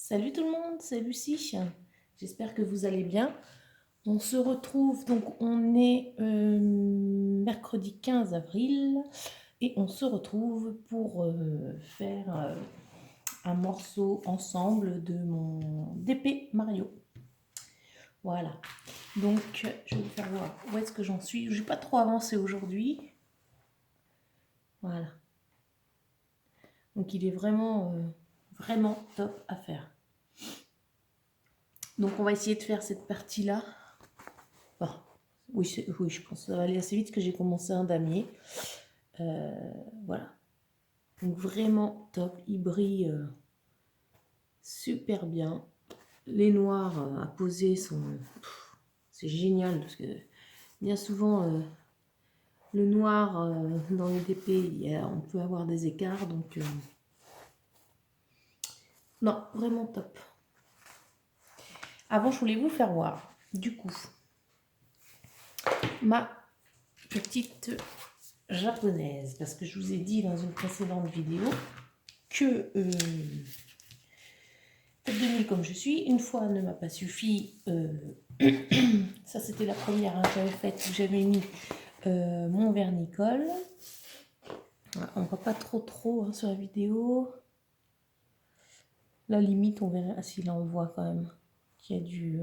Salut tout le monde, c'est Lucie. J'espère que vous allez bien. On se retrouve, donc on est mercredi 15 avril et on se retrouve pour faire un morceau ensemble de mon DP Mario. Voilà, donc je vais vous faire voir où est-ce que j'en suis. Je n'ai pas trop avancé aujourd'hui. Voilà. Donc il est vraiment, vraiment top à faire. Donc on va essayer de faire cette partie-là. Bon, oui, je pense que ça va aller assez vite que j'ai commencé un damier. Voilà. Donc vraiment top. Il brille super bien. Les noirs à poser sont... C'est génial parce que bien souvent, le noir dans les DP, on peut avoir des écarts. Donc, non, vraiment top. Avant, je voulais vous faire voir, du coup, ma petite japonaise. Parce que je vous ai dit dans une précédente vidéo que tête de mule comme je suis, une fois ne m'a pas suffi. Ça, c'était la première que j'avais faite où j'avais mis mon vernicole. Voilà, on ne voit pas trop sur la vidéo. La limite, on verra. Ah si, là, on voit quand même qu'il y a du...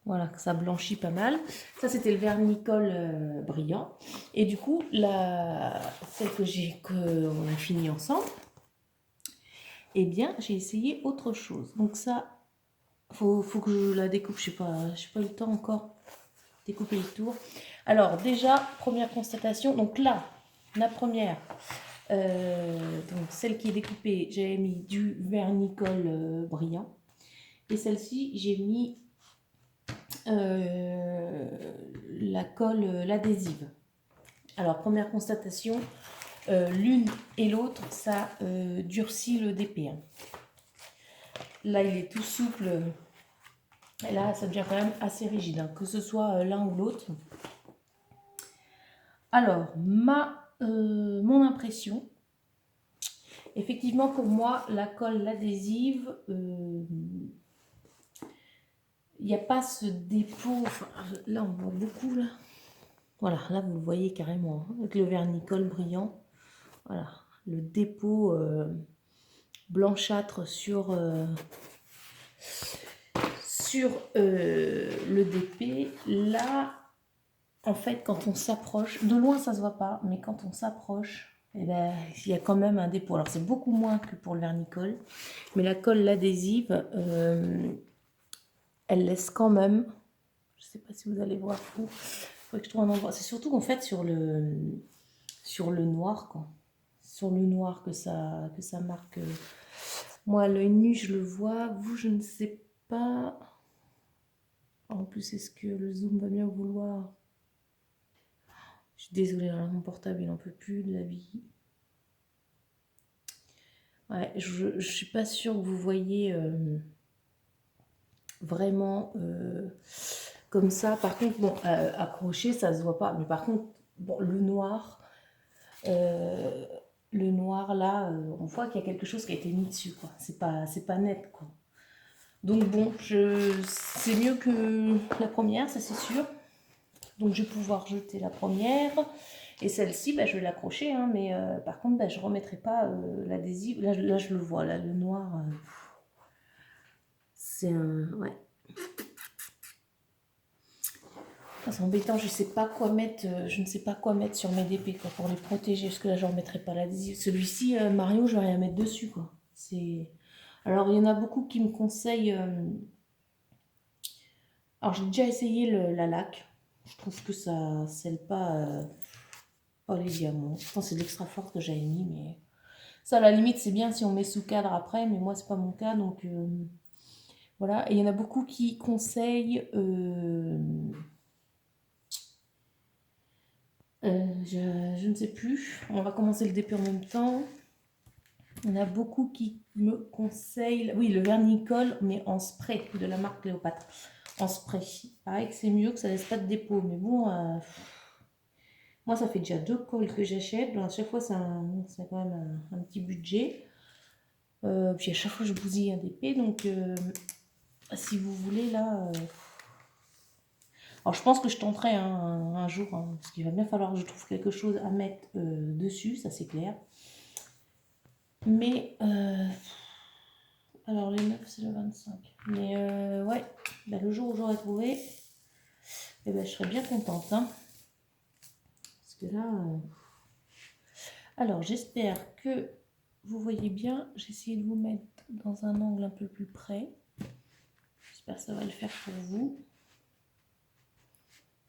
voilà, que ça blanchit pas mal. Ça, c'était le vernicole brillant. Et du coup, celle qu'on a fini ensemble, eh bien, j'ai essayé autre chose. Donc ça, faut que je la découpe. Je n'ai pas eu le temps encore de découper le tour. Alors déjà, première constatation. Donc là, la première, donc celle qui est découpée, j'avais mis du vernicole brillant. Et celle-ci, j'ai mis la colle, l'adhésive. Alors première constatation, l'une et l'autre, ça durcit le DP. Là, il est tout souple. Et là, ça devient quand même assez rigide, hein, que ce soit l'un ou l'autre. Alors, mon impression, effectivement, pour moi, la colle, l'adhésive, il n'y a pas ce dépôt. Enfin, là, on voit beaucoup, là. Voilà, là, vous le voyez carrément, hein, avec le vernicole brillant. Voilà, le dépôt blanchâtre sur le DP. Là, en fait, quand on s'approche, de loin ça se voit pas, mais quand on s'approche, eh ben, il y a quand même un dépôt. Alors c'est beaucoup moins que pour le vernicole, mais la colle, l'adhésive, elle laisse quand même, je sais pas si vous allez voir, il faudrait que je trouve un endroit. C'est surtout qu'en fait sur le noir, quoi. Sur le noir que ça marque. Moi, à l'œil nu, je le vois. Vous, je ne sais pas. En plus, est-ce que le zoom va bien vouloir? Je suis désolée, hein, mon portable, il n'en peut plus de la vie. Ouais, je ne suis pas sûre que vous voyez vraiment comme ça. Par contre, bon, accroché, ça ne se voit pas. Mais par contre, bon, le noir, là, on voit qu'il y a quelque chose qui a été mis dessus, quoi. C'est pas net, quoi. Donc bon, c'est mieux que la première, ça c'est sûr. Donc je vais pouvoir jeter la première. Et celle-ci, bah, je vais l'accrocher, hein, mais par contre, bah, je ne remettrai pas l'adhésive. Là, je le vois, là, le noir, c'est un... Ouais. C'est embêtant, je ne sais pas quoi mettre, je ne sais pas quoi mettre sur mes DP, quoi, pour les protéger, parce que là, je ne remettrai pas l'adhésive. Celui-ci, Mario, je vais rien mettre dessus, quoi. Alors, il y en a beaucoup qui me conseillent... Alors, j'ai déjà essayé la laque. Je trouve que ça scelle pas les diamants. Pourtant, c'est de l'extra fort que j'avais mis, mais... Ça, à la limite, c'est bien si on met sous cadre après, mais moi, c'est pas mon cas, donc... voilà, et il y en a beaucoup qui conseillent... je ne sais plus. On va commencer le DP en même temps. Il y en a beaucoup qui me conseillent... Oui, le vernicole, mais en spray, de la marque Cléopâtre. En spray. Pareil que c'est mieux, que ça laisse pas de dépôt. Mais bon... moi, ça fait déjà 2 colles que j'achète. Donc, à chaque fois, c'est quand même un petit budget. Puis à chaque fois je bousille un DP, donc si vous voulez là... Alors je pense que je tenterai un jour, hein, parce qu'il va bien falloir que je trouve quelque chose à mettre dessus, ça c'est clair. Mais... alors les 9 c'est le 25. Mais ouais, bah, le jour où j'aurai trouvé, eh ben, je serai bien contente. Hein. Parce que là... Alors j'espère que vous voyez bien. J'ai essayé de vous mettre dans un angle un peu plus près. J'espère que ça va le faire pour vous.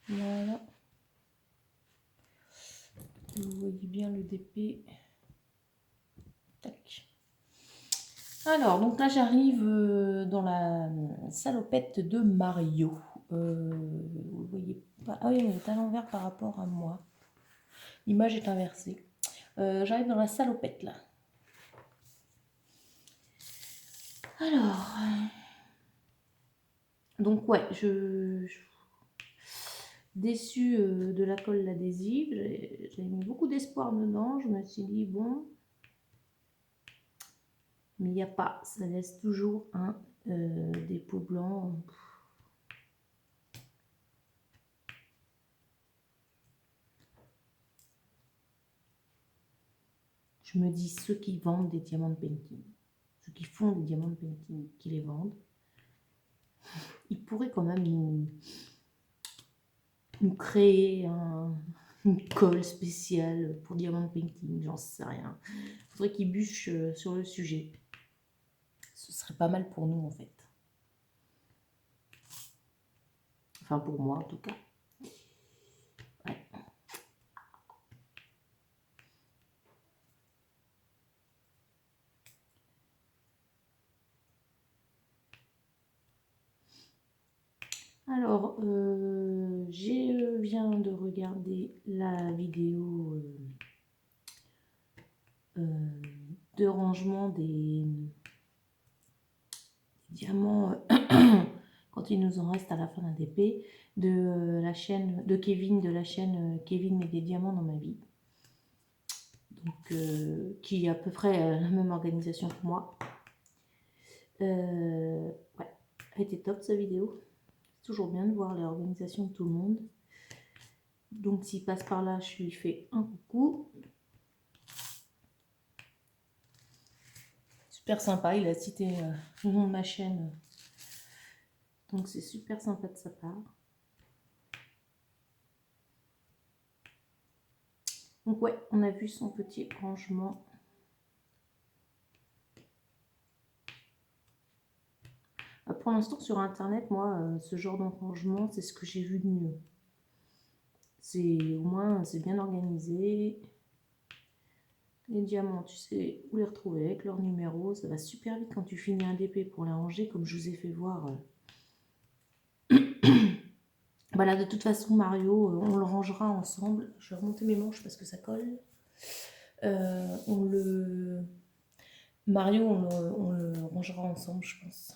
Voilà. Vous voyez bien le DP. Tac. Alors, donc là, j'arrive dans la salopette de Mario. Vous voyez pas. Ah oui, elle est à l'envers par rapport à moi. L'image est inversée. J'arrive dans la salopette là. Alors, donc ouais, déçue de la colle adhésive. J'avais mis beaucoup d'espoir dedans. Je me suis dit, bon, mais il n'y a pas. Ça laisse toujours un dépôt blanc. Je me dis, ceux qui vendent des diamants de painting, ceux qui font des diamants de painting, qui les vendent, ils pourraient quand même nous créer une colle spéciale pour diamant de painting, j'en sais rien. Il faudrait qu'ils bûchent sur le sujet. Ce serait pas mal pour nous en fait. Enfin pour moi en tout cas. Ouais. Alors, je viens de regarder la vidéo de rangement des diamants quand il nous en reste à la fin d'un DP de la chaîne de Kevin, de la chaîne Kevin met des diamants dans ma vie. Donc, qui est à peu près la même organisation que moi. Ouais, elle était top sa vidéo. C'est toujours bien de voir l'organisation de tout le monde. Donc s'il passe par là, je lui fais un coucou. Super sympa, il a cité le nom de ma chaîne. Donc c'est super sympa de sa part. Donc ouais, on a vu son petit rangement. Pour l'instant sur internet, moi, ce genre de rangement, c'est ce que j'ai vu de mieux. C'est au moins, c'est bien organisé. Les diamants, tu sais où les retrouver avec leur numéro. Ça va super vite quand tu finis un DP pour les ranger, comme je vous ai fait voir. Voilà, de toute façon, Mario, on le rangera ensemble. Je vais remonter mes manches parce que ça colle. Mario, on le rangera ensemble, je pense.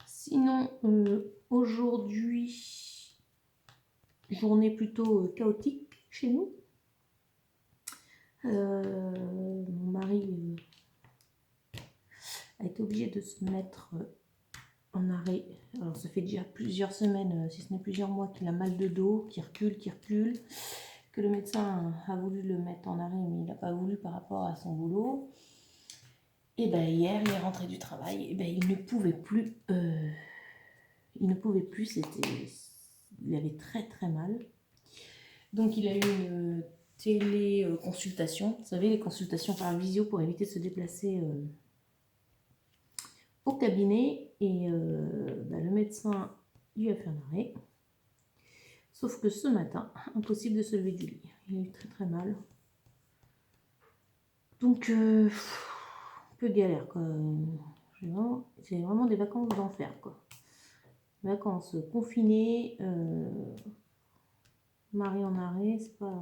Sinon, aujourd'hui, journée plutôt chaotique chez nous. Mon mari a été obligé de se mettre en arrêt. Alors ça fait déjà plusieurs semaines, si ce n'est plusieurs mois, qu'il a mal de dos, qui recule, que le médecin a voulu le mettre en arrêt, mais il n'a pas voulu par rapport à son boulot. Et ben hier, il est rentré du travail, et ben il ne pouvait plus. Il avait très très mal. Donc il a eu une téléconsultation. Vous savez, les consultations par visio pour éviter de se déplacer au cabinet. Et le médecin lui a fait un arrêt. Sauf que ce matin, impossible de se lever du lit. Il a eu très très mal. Donc, un peu galère quoi. C'est vraiment des vacances d'enfer quoi. Vacances confinées, mari en arrêt, c'est pas.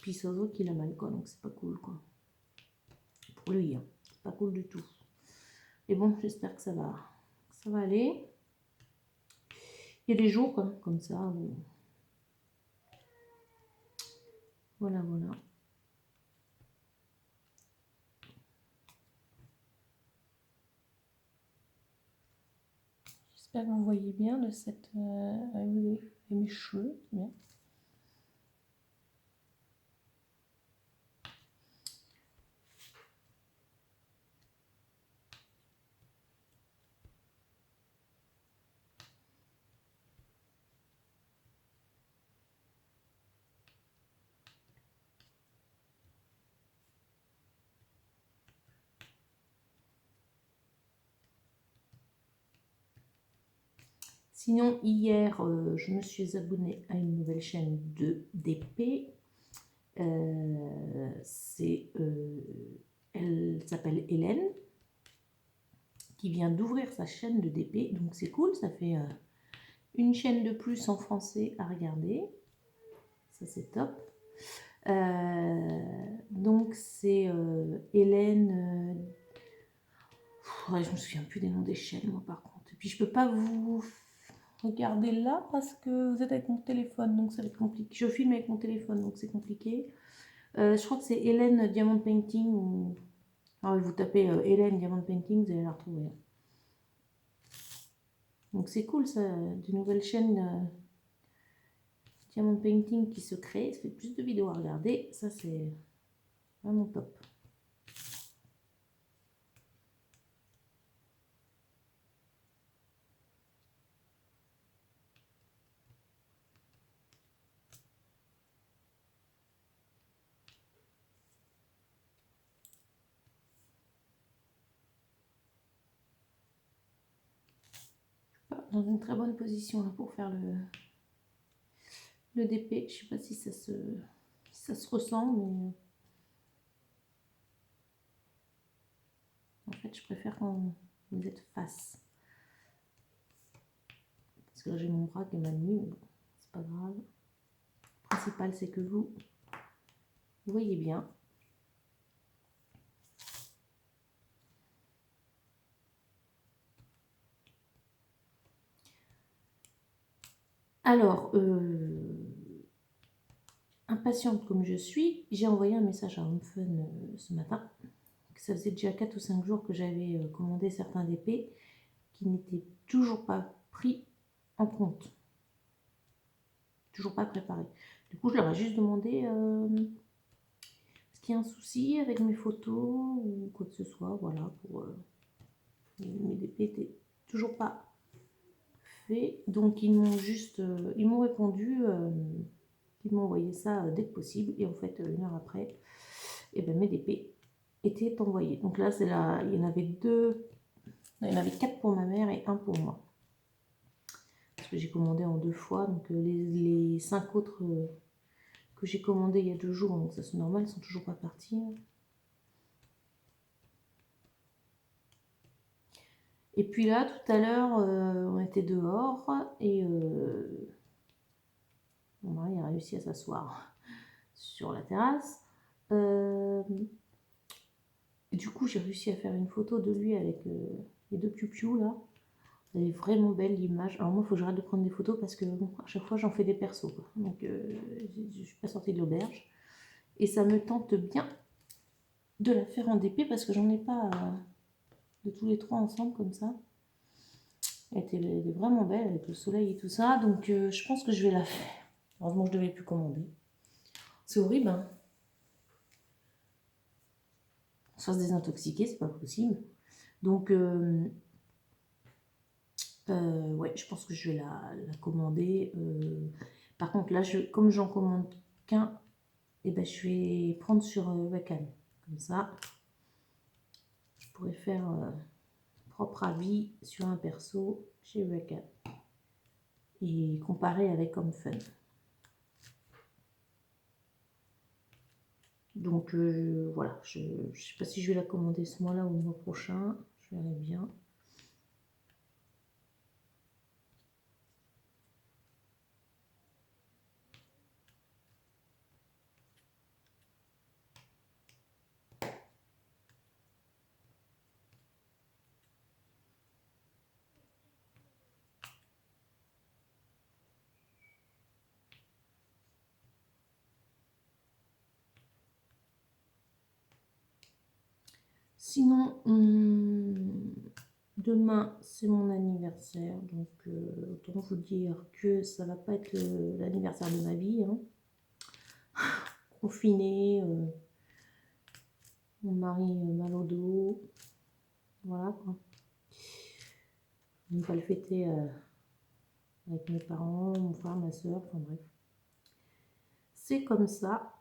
Puis c'est aux autres qu'il a mal quoi, donc c'est pas cool quoi. Pour lui, hein. C'est pas cool du tout. Et bon, j'espère que ça va aller. Il y a des jours comme ça où... Voilà, voilà. J'espère que vous voyez bien de cette... oui, et mes cheveux, c'est bien. Sinon, hier, je me suis abonnée à une nouvelle chaîne d'épée. Elle s'appelle Hélène, qui vient d'ouvrir sa chaîne de DP. Donc c'est cool, ça fait une chaîne de plus en français à regarder. Ça c'est top. Donc c'est Hélène... ouais, je me souviens plus des noms des chaînes, moi par contre. Et puis je peux pas vous regarder là parce que vous êtes avec mon téléphone, donc ça va être compliqué. Je filme avec mon téléphone, donc c'est compliqué. Je crois que c'est Hélène Diamond Painting. Ou... alors, vous tapez Hélène Diamond Painting, vous allez la retrouver. Donc c'est cool ça, de nouvelles chaînes Diamond Painting qui se créent. Ça fait plus de vidéos à regarder. Ça c'est vraiment top. Dans une très bonne position là, pour faire le DP. Je sais pas si ça se ressent, mais en fait je préfère quand vous êtes face. Parce que là j'ai mon bras qui est mal mis, mais bon, c'est pas grave. Le principal c'est que vous voyez bien. Alors, impatiente comme je suis, j'ai envoyé un message à HomeFun ce matin. Ça faisait déjà 4 ou 5 jours que j'avais commandé certains DP qui n'étaient toujours pas pris en compte. Toujours pas préparés. Du coup, je leur ai juste demandé est-ce qu'il y a un souci avec mes photos ou quoi que ce soit. Voilà, pour mes DP n'étaient toujours pas faits. Donc, ils m'ont juste ils m'ont répondu qu'ils m'ont envoyé ça dès que possible. Et en fait, une heure après, et ben, mes DP étaient envoyés. Donc là, il y en avait deux. Il y en avait 4 pour ma mère et 1 pour moi. Parce que j'ai commandé en 2 fois. Donc les 5 autres que j'ai commandé il y a 2 jours, donc ça c'est normal, ils sont toujours pas partis. Et puis là, tout à l'heure, on était dehors et mon mari a réussi à s'asseoir sur la terrasse. Du coup, j'ai réussi à faire une photo de lui avec les 2 piou-piou là. Elle est vraiment belle l'image. Alors moi, il faut que j'arrête de prendre des photos parce que bon, à chaque fois, j'en fais des persos, quoi. Donc, je suis pas sortie de l'auberge. Et ça me tente bien de la faire en DP parce que j'en ai pas de tous les 3 ensemble comme ça. Elle est vraiment belle avec le soleil et tout ça. Donc, je pense que je vais la faire. Heureusement, je devais plus commander. C'est horrible, hein. On se fasse désintoxiquer, c'est pas possible. Donc, ouais, je pense que je vais la commander. Par contre, là, comme j'en commande qu'un, et ben, je vais prendre sur Wacom. Comme ça, je pourrais faire propre avis sur un perso chez Wacom. Et comparer avec HomeFun. Donc voilà, je ne sais pas si je vais la commander ce mois-là ou le mois prochain. Je verrai bien. Sinon, demain, c'est mon anniversaire. Donc, autant vous dire que ça va pas être l'anniversaire de ma vie. Hein. Confiné, mon mari mal au dos. Voilà quoi. On va le fêter avec mes parents, mon frère, ma soeur, enfin bref. C'est comme ça.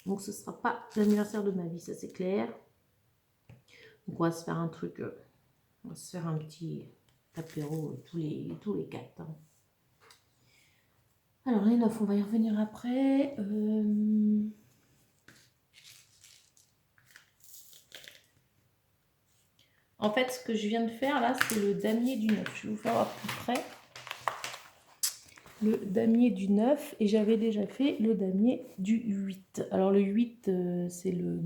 Donc ce sera pas l'anniversaire de ma vie, ça c'est clair. Donc on va se faire un truc, on va se faire un petit apéro tous les quatre. Hein. Alors les 9, on va y revenir après. En fait, ce que je viens de faire là, c'est le damier du 9. Je vais vous faire à peu près le damier du 9 et j'avais déjà fait le damier du 8. Alors le 8, c'est le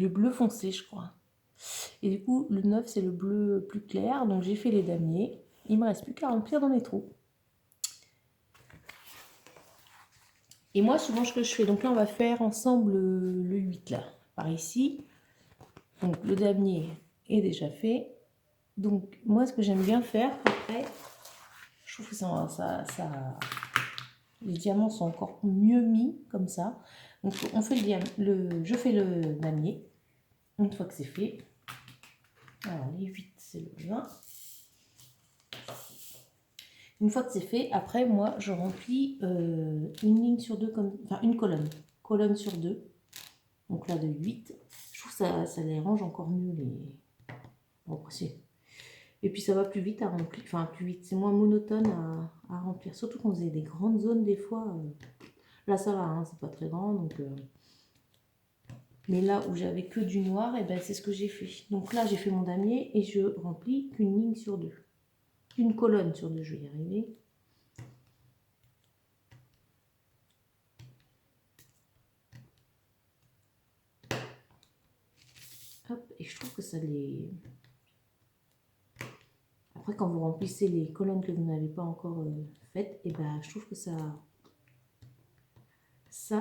bleu foncé, je crois. Et du coup, le 9, c'est le bleu plus clair. Donc j'ai fait les damiers. Il me reste plus qu'à remplir dans les trous. Et moi, souvent, ce que je fais, donc là, on va faire ensemble le 8 là, par ici. Donc le damier est déjà fait. Donc moi, ce que j'aime bien faire après, je trouve que les diamants sont encore mieux mis comme ça. Donc on fait je fais le damier. Une fois que c'est fait, alors les 8 c'est le 20. Une fois que c'est fait, après moi je remplis une ligne sur deux, enfin une colonne sur deux. Donc là de 8. Je trouve que ça les range encore mieux les. Bon, et puis ça va plus vite à remplir, enfin plus vite, c'est moins monotone à remplir. Surtout quand vous avez des grandes zones des fois. Là ça va, hein, c'est pas très grand donc. Mais là où j'avais que du noir, et ben c'est ce que j'ai fait. Donc là j'ai fait mon damier et je remplis qu'une ligne sur deux. Une colonne sur deux, je vais y arriver. Hop, et je trouve que ça les... Après quand vous remplissez les colonnes que vous n'avez pas encore faites, et ben je trouve que ça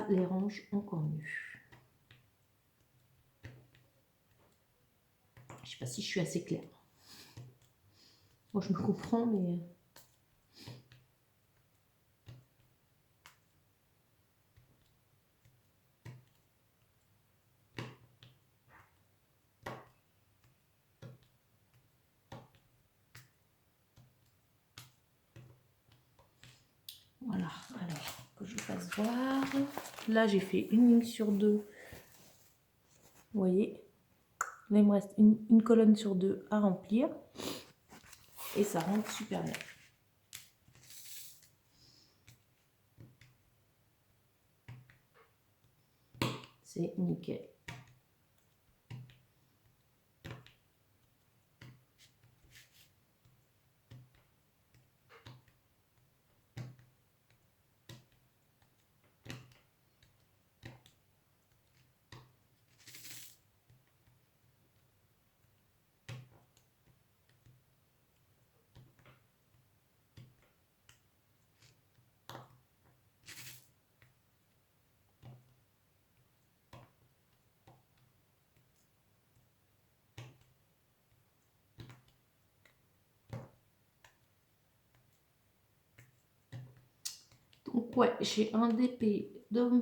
les range encore mieux. Je sais pas si je suis assez claire. Moi je me comprends, mais... Voilà, alors que je vous fasse voir. Là j'ai fait une ligne sur deux. Vous voyez, là il me reste une colonne sur deux à remplir. Et ça rentre super bien. C'est nickel. Donc ouais, j'ai un DP d'homme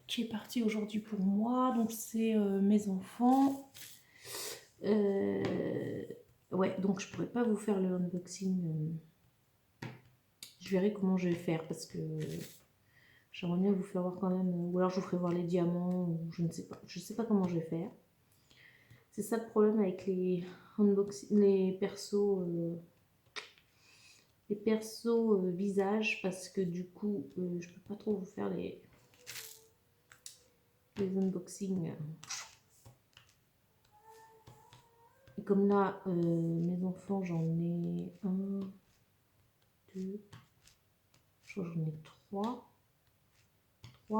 qui est parti aujourd'hui pour moi. Donc c'est mes enfants. Ouais, donc je pourrais pas vous faire le unboxing. Je verrai comment je vais faire parce que j'aimerais bien vous faire voir quand même. Ou alors je vous ferai voir les diamants. Ou je ne sais pas. Je sais pas comment je vais faire. C'est ça le problème avec les unboxing, les persos. Les persos visage parce que du coup je peux pas trop vous faire les unboxings. Et comme là mes enfants j'en ai 1, 2, je crois que j'en ai 3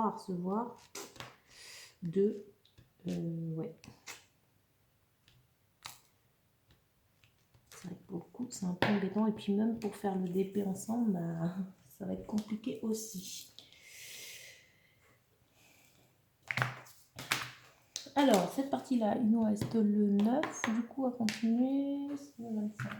à recevoir, 2, ouais. C'est vrai que pour le coup c'est un peu embêtant et puis même pour faire le DP ensemble bah, ça va être compliqué aussi. Alors, cette partie-là, il nous reste le 9, du coup, à continuer, c'est le 25.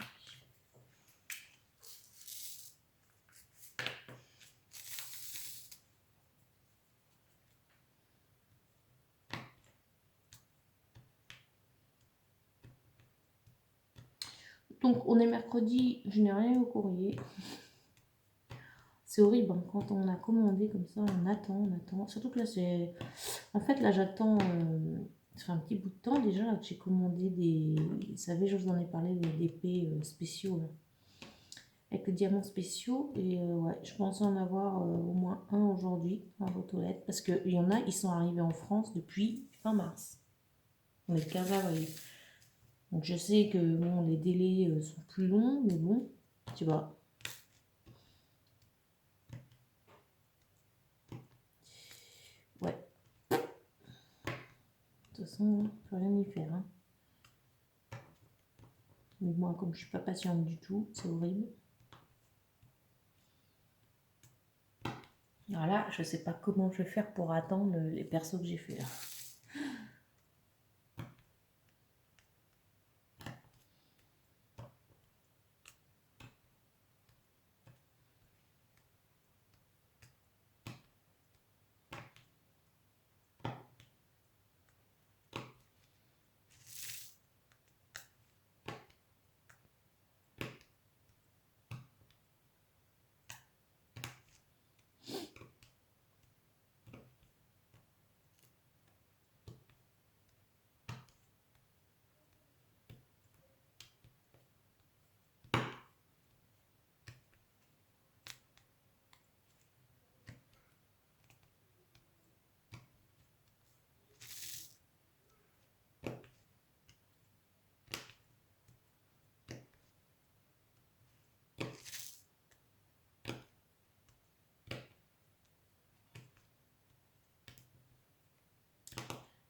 Donc, on est mercredi, je n'ai rien au courrier. C'est horrible, hein, quand on a commandé comme ça, on attend. Surtout que là, c'est... En fait, là, j'attends... Ça fait un petit bout de temps déjà que j'ai commandé des... Vous savez, je vous en ai parlé, des épées spéciaux, là. Avec les diamants spéciaux. Et ouais, je pense en avoir au moins un aujourd'hui en boîte aux lettres. Parce qu'il y en a, ils sont arrivés en France depuis fin mars. On est le 15 avril. Donc je sais que bon, les délais sont plus longs, mais bon, tu vois. Ouais. De toute façon, on peut rien y faire. Hein. Mais moi, comme je suis pas patiente du tout, c'est horrible. Voilà, je sais pas comment je vais faire pour attendre les persos que j'ai fait là.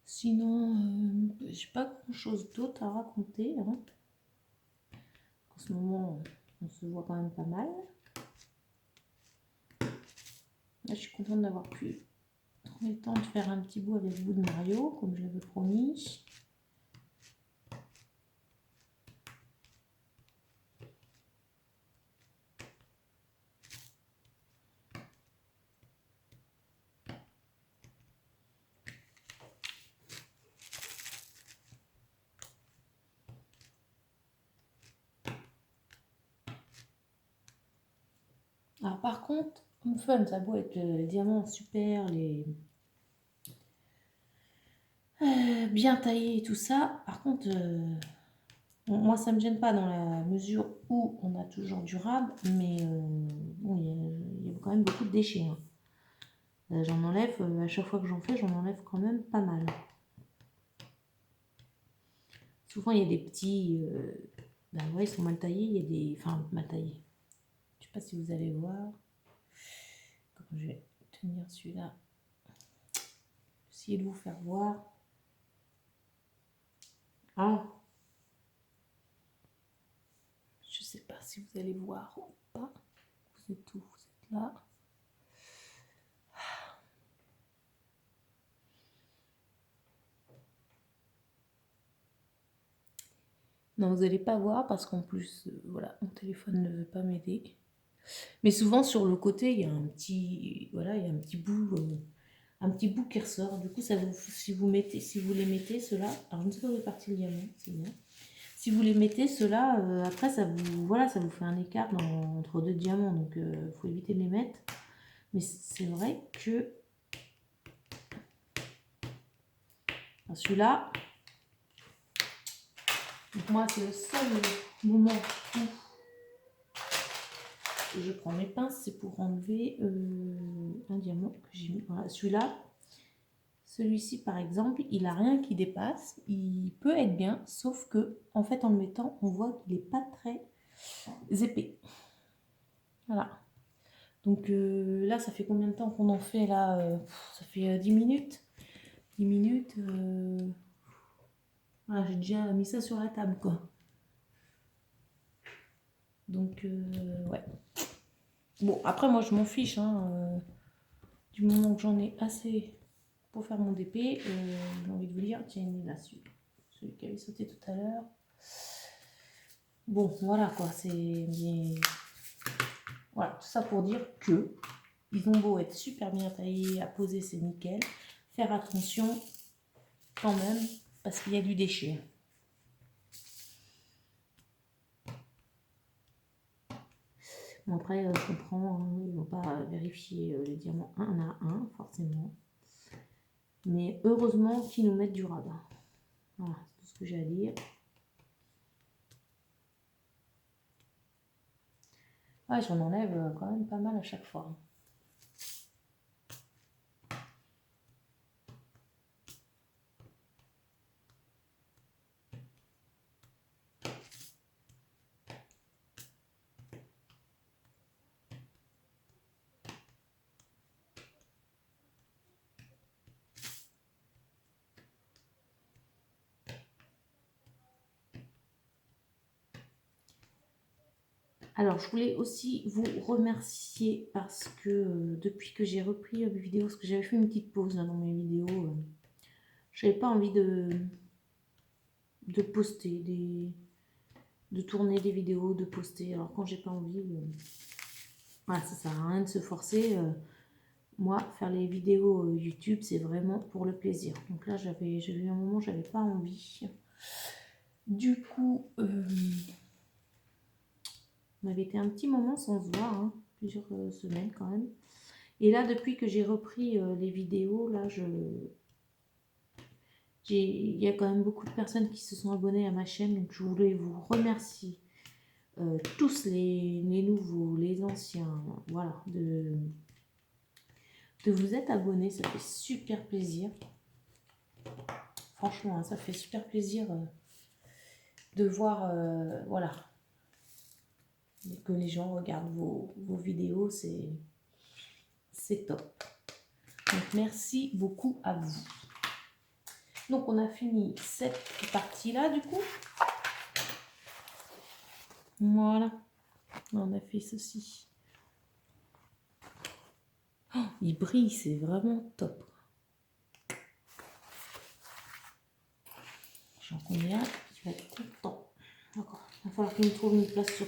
Sinon, j'ai pas grand chose d'autre à raconter. Hein. En ce moment, on se voit quand même pas mal. Là, je suis contente d'avoir pu trouver le temps de faire un petit bout avec vous de Mario, comme je l'avais promis. Alors par contre, une fun, ça a beau être les diamants super, les bien taillés et tout ça. Par contre, moi ça me gêne pas dans la mesure où on a toujours durable, mais bon, il y a quand même beaucoup de déchets. Hein. J'en enlève, à chaque fois que j'en fais, j'en enlève quand même pas mal. Souvent il y a des petits, ben ouais, ils sont mal taillés, il y a des, enfin mal taillés. Je sais pas si vous allez voir. Comment je vais tenir celui-là. Essayez de vous faire voir. Ah. Je sais pas si vous allez voir ou pas. Vous êtes où? Vous êtes là. Non, vous n'allez pas voir parce qu'en plus, voilà, mon téléphone ne veut pas m'aider. Mais souvent sur le côté, il y a un petit, voilà, il y a un petit bout qui ressort. Du coup, ça vous, si vous mettez, si vous les mettez ceux-là, alors je ne sais pas où est parti le diamant, c'est bien. Si vous les mettez ceux-là, après ça vous, voilà, ça vous fait un écart entre deux diamants, donc faut éviter de les mettre. Mais c'est vrai que celui-là, donc moi c'est le seul moment où je prends mes pinces, c'est pour enlever un diamant que j'ai mis. Voilà, celui-là, celui-ci par exemple, il a rien qui dépasse, il peut être bien, sauf que en fait en le mettant, on voit qu'il n'est pas très épais. Voilà. Donc là, ça fait combien de temps qu'on en fait là ça fait 10 minutes. 10 minutes. Voilà, j'ai déjà mis ça sur la table quoi. Donc ouais. Bon, après moi je m'en fiche, hein, du moment que j'en ai assez pour faire mon DP, j'ai envie de vous dire, tiens, il est là, celui qui avait sauté tout à l'heure. Bon, voilà quoi, c'est... Voilà, tout ça pour dire que ils ont beau être super bien taillés, à poser, c'est nickel. Faire attention quand même, parce qu'il y a du déchet. Bon, après, je comprends, hein, ils ne vont pas vérifier les diamants un à un, forcément. Mais heureusement qu'ils nous mettent du radin. Voilà, c'est tout ce que j'ai à dire. Ouais, j'en enlève quand même pas mal à chaque fois. Alors, je voulais aussi vous remercier parce que depuis que j'ai repris mes vidéos, parce que j'avais fait une petite pause là, dans mes vidéos, j'avais pas envie de poster, de tourner des vidéos, de poster. Alors, quand j'ai pas envie, voilà, ça sert à rien de se forcer. Moi, faire les vidéos YouTube, c'est vraiment pour le plaisir. Donc là, j'avais eu un moment, j'avais pas envie. Du coup, on avait été un petit moment sans se voir, hein, plusieurs semaines quand même. Et là, depuis que j'ai repris les vidéos, là, il y a quand même beaucoup de personnes qui se sont abonnées à ma chaîne. Donc, je voulais vous remercier tous les nouveaux, les anciens, voilà, de vous être abonnés. Ça fait super plaisir. Franchement, hein, ça fait super plaisir de voir, voilà, que les gens regardent vos vidéos, c'est top. Donc merci beaucoup à vous. Donc on a fini cette partie-là du coup. Voilà, on a fait ceci. Oh, il brille, c'est vraiment top. J'en connais un qui va être content. D'accord. Il va falloir qu'il me trouve une place sur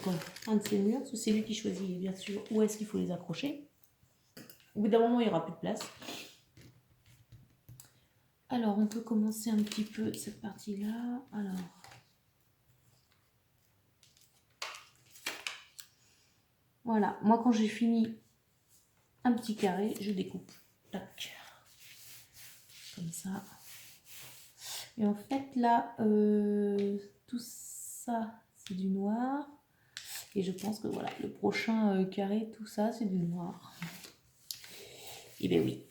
un de ces murs, parce que c'est lui qui choisit bien sûr où est-ce qu'il faut les accrocher. Au bout d'un moment, il n'y aura plus de place. Alors, on peut commencer un petit peu cette partie-là. Alors, voilà. Moi, quand j'ai fini un petit carré, je découpe. Tac. Comme ça. Et en fait, là, tout ça, c'est du noir. Et je pense que voilà, le prochain carré, tout ça, c'est du noir. Et bien oui,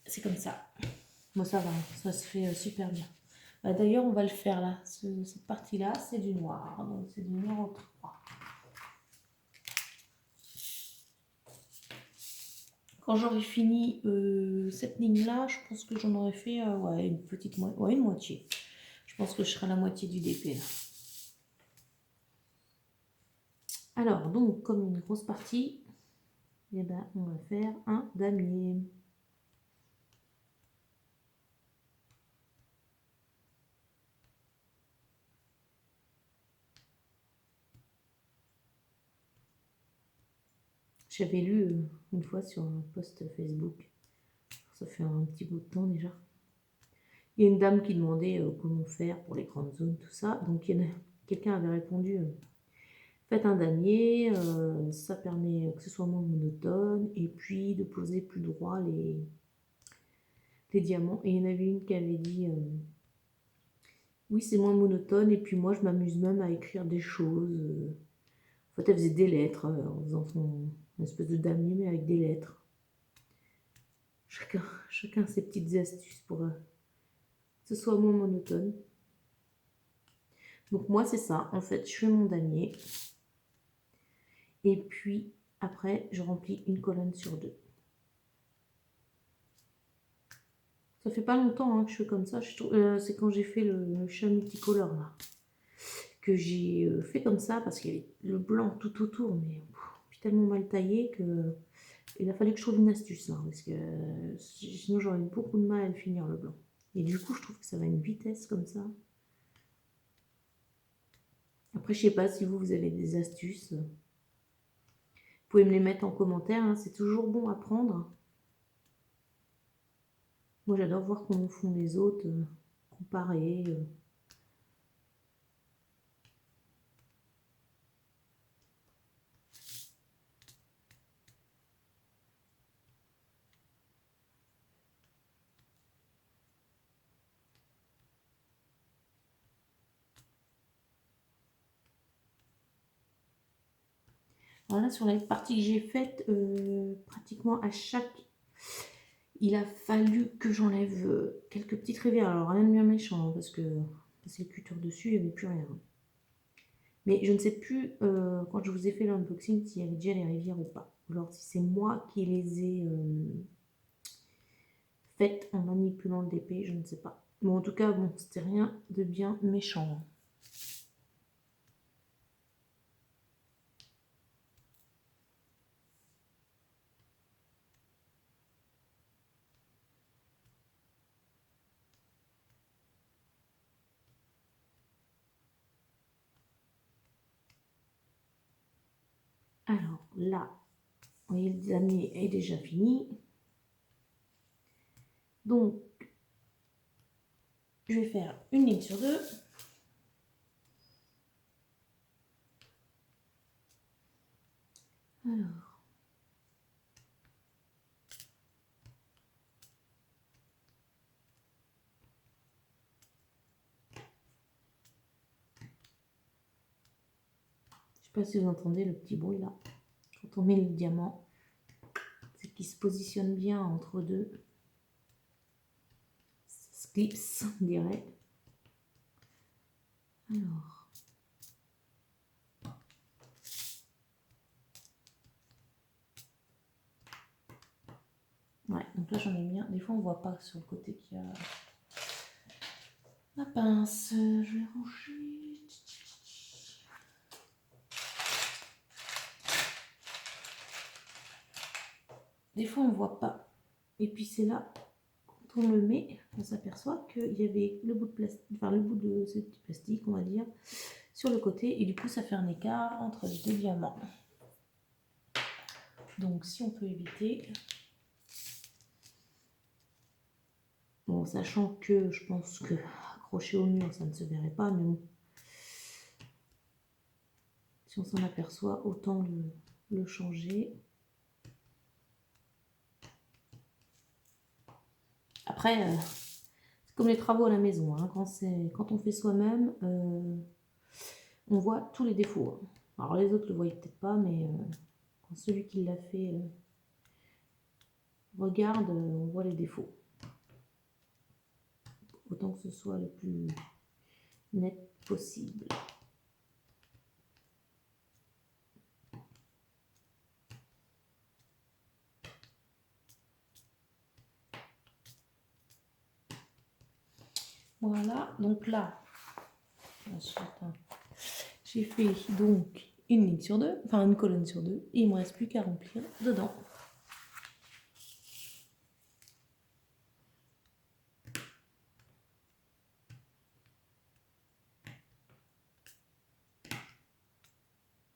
c'est comme ça. Moi, ça va, ça se fait super bien. Bah, d'ailleurs, on va le faire là. Cette partie-là, c'est du noir. Donc, c'est du noir au 3. Quand j'aurai fini cette ligne-là, je pense que j'en aurais fait ouais, une petite une moitié. Je pense que je serai à la moitié du DP là. Alors, donc, comme une grosse partie, eh ben, on va faire un damier. J'avais lu une fois sur un post Facebook, ça fait un petit bout de temps déjà. Il y a une dame qui demandait comment faire pour les grandes zones, tout ça. Donc quelqu'un avait répondu, faites un damier, ça permet que ce soit moins monotone, et puis de poser plus droit les diamants. Et il y en avait une qui avait dit, oui c'est moins monotone, et puis moi je m'amuse même à écrire des choses. En fait elle faisait des lettres, en faisant une espèce de damier, mais avec des lettres. Chacun ses petites astuces pour que ce soit moins monotone. Donc moi c'est ça, en fait je fais mon damier. Et puis après je remplis une colonne sur 2. Ça fait pas longtemps hein, que je fais comme ça. C'est quand j'ai fait le chat multicolore là. Que j'ai fait comme ça parce qu'il y avait le blanc tout autour. Mais puis tellement mal taillé que Il a fallu que je trouve une astuce, là, parce que sinon j'aurais eu beaucoup de mal à le finir, le blanc. Et du coup, je trouve que ça va à une vitesse comme ça. Après, je sais pas si vous avez des astuces. Vous pouvez me les mettre en commentaire, hein, c'est toujours bon à prendre. Moi, j'adore voir comment font les autres, comparer. Voilà, sur la partie que j'ai faite, pratiquement à chaque, il a fallu que j'enlève quelques petites rivières. Alors rien de bien méchant, hein, parce que c'est le cutter dessus, il n'y avait plus rien. Mais je ne sais plus, quand je vous ai fait l'unboxing, s'il y avait déjà les rivières ou pas. Alors si c'est moi qui les ai faites en manipulant le DP, je ne sais pas. Bon, en tout cas, bon, c'était rien de bien méchant. Alors là, vous voyez, le damier est déjà fini. Donc, je vais faire une ligne sur deux. Alors, je ne sais pas si vous entendez le petit bruit là. Quand on met le diamant, c'est qu'il se positionne bien entre deux. Ça se clipse, on dirait. Alors. Ouais, donc là j'en ai bien. Des fois on voit pas sur le côté qu'il y a la pince. Je vais ranger. Des fois on voit pas. Et puis c'est là, quand on le met, on s'aperçoit qu'il y avait le bout de plastique, enfin le bout de ce petit plastique, on va dire, sur le côté. Et du coup ça fait un écart entre les deux diamants. Donc si on peut éviter. Bon, sachant que je pense que accroché au mur, ça ne se verrait pas, mais bon. Si on s'en aperçoit, autant le changer. Après, c'est comme les travaux à la maison. Hein. Quand on fait soi-même, on voit tous les défauts. Hein. Alors les autres ne le voient peut-être pas, mais quand celui qui l'a fait regarde, on voit les défauts. Autant que ce soit le plus net possible. Voilà, donc là, j'ai fait donc une ligne sur deux, enfin une colonne sur deux, et il ne me reste plus qu'à remplir dedans.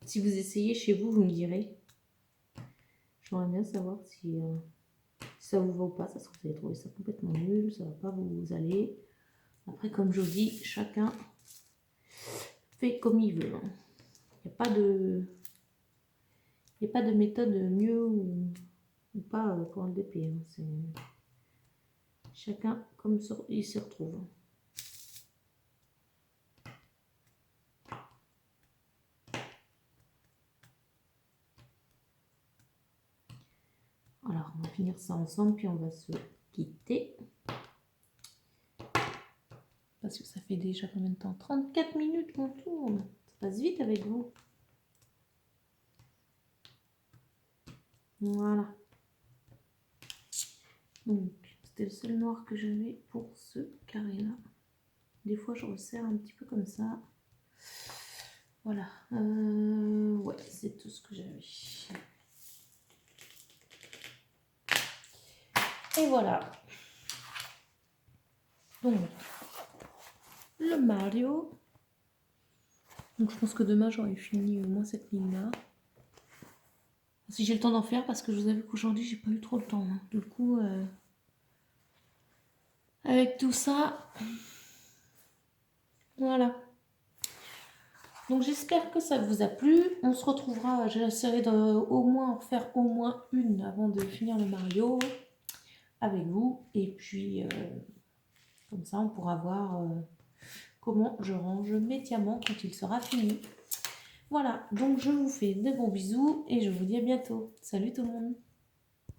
Si vous essayez chez vous, vous me direz. J'aimerais bien savoir si ça vous va ou pas. Ça se trouve, vous allez trouver ça complètement nul, ça va pas vous aller. Après, comme je vous dis, chacun fait comme il veut. Hein. Il n'y a pas de méthode mieux ou pas pour le DP. Hein. Chacun comme il se retrouve. Alors, on va finir ça ensemble, puis on va se quitter. Parce que ça fait déjà combien de temps? 34 minutes qu'on tourne. Ça passe vite avec vous. Voilà. Donc, c'était le seul noir que j'avais pour ce carré-là. Des fois, je resserre un petit peu comme ça. Voilà. Ouais, c'est tout ce que j'avais. Et voilà. Donc, le Mario. Donc, je pense que demain, j'aurai fini au moins cette ligne-là. Si j'ai le temps d'en faire, parce que je vous avoue qu'aujourd'hui, j'ai pas eu trop le temps. Hein. Du coup, avec tout ça, voilà. Donc, j'espère que ça vous a plu. On se retrouvera, j'essaierai au moins en faire au moins une avant de finir le Mario avec vous. Et puis, comme ça, on pourra voir comment je range mes diamants quand il sera fini. Voilà, donc je vous fais de gros bisous et je vous dis à bientôt. Salut tout le monde!